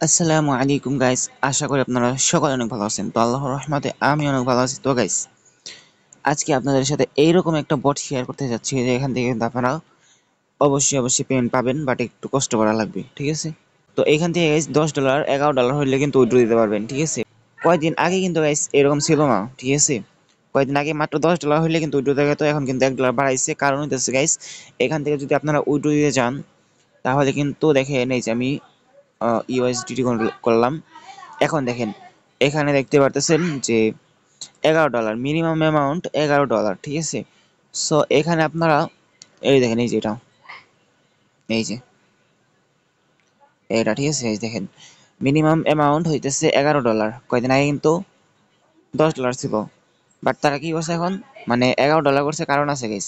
আসসালামু আলাইকুম গাইস, আশা করি আপনারা সকলে অনেক ভালো আছেন। তো আল্লাহর রহমতে আমি অনেক ভালো আছি। তো গাইস, আজকে আপনাদের সাথে এইরকম একটা বট শেয়ার করতে যাচ্ছি যে এখান থেকে কিন্তু আপনারা অবশ্যই পেমেন্ট পাবেন, বাট একটু কষ্ট করা লাগবে, ঠিক আছে? তো এখান থেকে গাইস $10 $11 হইলে কিন্তু উইথড্র দিতে পারবেন, ঠিক আছে? কয়েকদিন আগে কিন্তু গাইস এরকম ছিল না, ঠিক আছে? কয়েকদিন আগে মাত্র $10 হইলে কিন্তু উইথড্র দেখা যেত, এখন কিন্তু $1 বাড়াইছে। কারণ হইতেছে গাইস, এখান থেকে যদি আপনারা উইথড্র দিতে চান তাহলে কিন্তু দেখেন এই যে আমি ইউএসডিটি করলাম। এখন দেখেন এখানে দেখতে পারতেছেন যে $11 মিনিমাম অ্যামাউন্ট $11, ঠিক আছে? সো এখানে আপনারা এই দেখেন এই যে এই যে এটা, ঠিক আছে? এই দেখেন মিনিমাম অ্যামাউন্ট হইতেছে $11। কয়দিন আগে কিন্তু $10 ছিল, বাট তারা কি করছে এখন, মানে $11 করছে। কারণ আছে গাইস,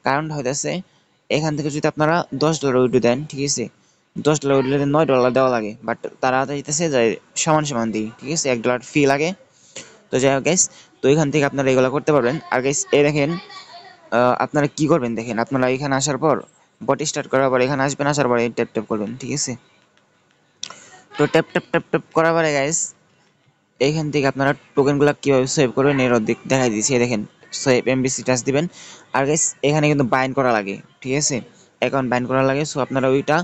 কারণটা হইতেছে এখান থেকে যদি আপনারা $10 উইথড্র দেন, ঠিক আছে? $10 উইথড্র দিলে $9 দেওয়া লাগে, বাট তারা চাইতেছে যে সমান সমান দিই, ঠিক আছে? $1 ফি লাগে। তো যাই হোক গাইস, তো এখান থেকে আপনারা এগুলো করতে পারবেন। আর গাইস এই দেখেন আপনারা কি করবেন দেখেন, আপনারা এখানে আসার পর বট স্টার্ট করার পর এখানে আসবেন, আসার পরে ট্যাপ ট্যাপ করবেন, ঠিক আছে? তো ট্যাপ ট্যাপ ট্যাপ ট্যাপ করার পরে গাইস এইখান থেকে আপনারা টোকেনগুলো কীভাবে সেভ করবেন এর অর্ধেক দেখাই দিয়েছি। দেখেন সেভ এমবিসি টাচ দিবেন। আর গাইস এখানে কিন্তু বাইন্ড করা লাগে, ঠিক আছে? অ্যাকাউন্ট বাইন্ড করা লাগে। সো আপনারা ওইটা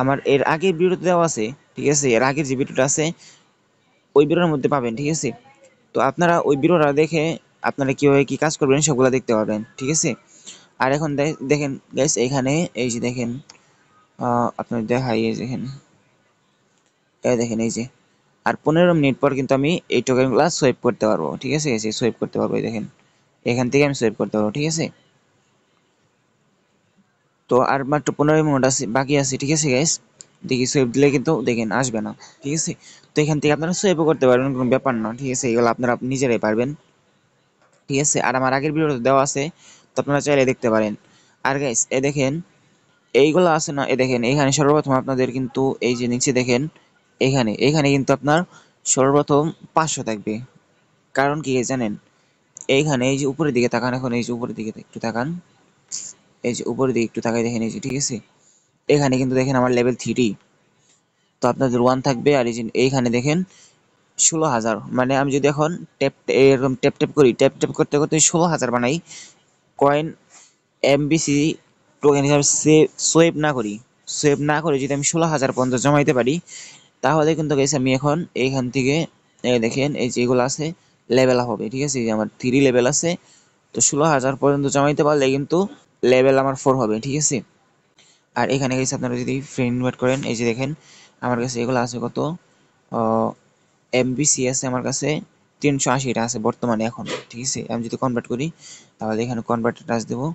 আমার এর আগের ভিডিওতে দেওয়া আছে, ঠিক আছে? এর আগের যে ভিডিওটা আছে ওই ভিডিওর মধ্যে পাবেন, ঠিক আছে? তো আপনারা ওই ভিডিওটা দেখে আপনারা কীভাবে কী কাজ করবেন সবগুলো দেখতে পারবেন, ঠিক আছে? আর এখন দেখেন গাইস এখানে এই যে দেখেন আপনার দেখাই, এই দেখেন এই দেখেন এই যে আর 15 মিনিট পর কিন্তু আমি এই টোকেনগুলো সোয়াইপ করতে পারবো, ঠিক আছে? এই যে সোয়াইপ করতে পারবো, এই দেখেন এখান থেকে আমি সোয়াইপ করতে পারবো, ঠিক আছে? তো আর মাত্র 15 মিনিট আছে, বাকি আছে, ঠিক আছে গাইস? দেখি সোয়াইপ দিলে কিন্তু দেখেন আসবে না, ঠিক আছে? তো এখান থেকে আপনারা সোয়াইপও করতে পারবেন, কোনো ব্যাপার না, ঠিক আছে? এগুলো আপনারা নিজেরাই পারবেন, ঠিক আছে? আর আমার আগের ভিডিওতে দেওয়া আছে, তো আপনারা চাইলে দেখতে পারেন। আর গাইস এ দেখেন এইগুলো আছে না, এ দেখেন এখানে সর্বপ্রথম আপনাদের কিন্তু এই যে নিচে দেখেন এখানে এখানে কিন্তু আপনার সর্বপ্রথম 500 থাকবে। কারণ কি জানেন, এইখানে এই যে উপরের দিকে তাকান, এখন এই যে উপরের দিকে একটু তাকান, এই যে উপরের দিকে একটু তাকাই দেখেন এই যে, ঠিক আছে? এখানে কিন্তু দেখেন আমার লেভেল 3, তো আপনাদের 1 থাকবে। আর এই যে এইখানে দেখেন 16,000, মানে আমি যদি এখন এরকম ট্যাপ ট্যাপ করি, ট্যাপ ট্যাপ করতে করতে 16,000 বানাই কয়েন এমবিসি টোকেন হিসাবে সেভ না করি যদি আমি 16,000 পর্যন্ত জমাইতে পারি, তাহলে কিন্তু গেছে আমি এখন এইখান থেকে দেখেন এই যে এগুলো আছে লেভেল আপ হবে, ঠিক আছে? এই যে আমার 3 লেভেল আছে, তো 16,000 পর্যন্ত জমাইতে পারলে কিন্তু লেভেল আমার 4 হবে, ঠিক আছে? আর এখানে গেছে আপনারা যদি ফ্রেন্ড ইনভাইট করেন, এই যে দেখেন আমার কাছে এগুলো আছে কত এমবিসি আছে আমার কাছে 380টা আছে বর্তমানে এখন, ঠিক আছে? আমি যদি কনভার্ট করি তাহলে এখানে কনভার্ট টাচ দেবো।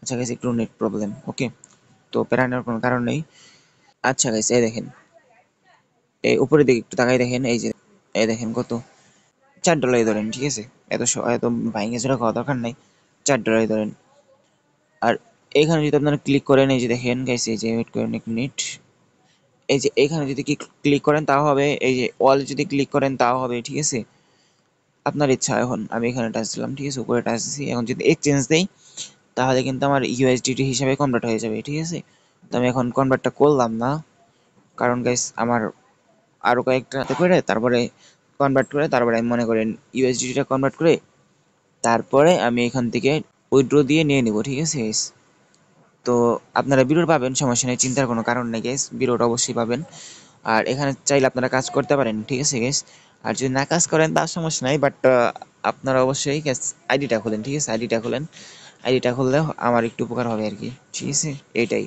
আচ্ছা গাইস, একটু নেট প্রবলেম, ওকে? তো প্যারা নেওয়ার কোনো কারণ নেই। আচ্ছা গাইস এই দেখেন এই উপরের দিকে একটু তাকাই দেখেন, এই যে এই দেখেন কত $4 ধরেন, ঠিক আছে? এত ভাইঙ্গে জোড়া খাওয়া দরকার নাই, $4 ধরেন। আর এখানে যদি আপনারা ক্লিক করেন, এই যে দেখেন গাইস, এই যে ওয়েট করেন 1 মিনিট, এই যে এখানে যদি ক্লিক করেন তাও হবে, এই যে অল যদি ক্লিক করেন তাও হবে, ঠিক আছে? আপনার ইচ্ছা। এখন আমি এখানে টাচ দিলাম, ঠিক আছে? উপরে টাচ দিছি। এখন যদি এক্সচেঞ্জ দেই তাহলে কিন্তু আমার ইউএসডিটি হিসাবে কনভার্ট হয়ে যাবে, ঠিক আছে? তো আমি এখন কনভার্টটা করলাম না, কারণ গাইস আমার আরো কয়েকটা করে তারপরে কনভার্ট করে তারপরে আমি মনে করেন ইউএসডিটা কনভার্ট করে তারপরে আমি এখান থেকে উইথড্র দিয়ে নিয়ে নিব, ঠিক আছে গাইস? তো আপনারা বিরোধ পাবেন, সমস্যা নেই, চিন্তার কোনো কারণ নেই গাইস, বিরোধ অবশ্যই পাবেন। আর এখানে চাইলে আপনারা কাজ করতে পারেন, ঠিক আছে গাইস? আর যদি না কাজ করেন তার সমস্যা নাই, বাট আপনারা অবশ্যই আইডিটা খুলেন, ঠিক আছে? আইডিটা খুললে আমার একটু উপকার হবে আর কি, ঠিক আছে? এইটাই।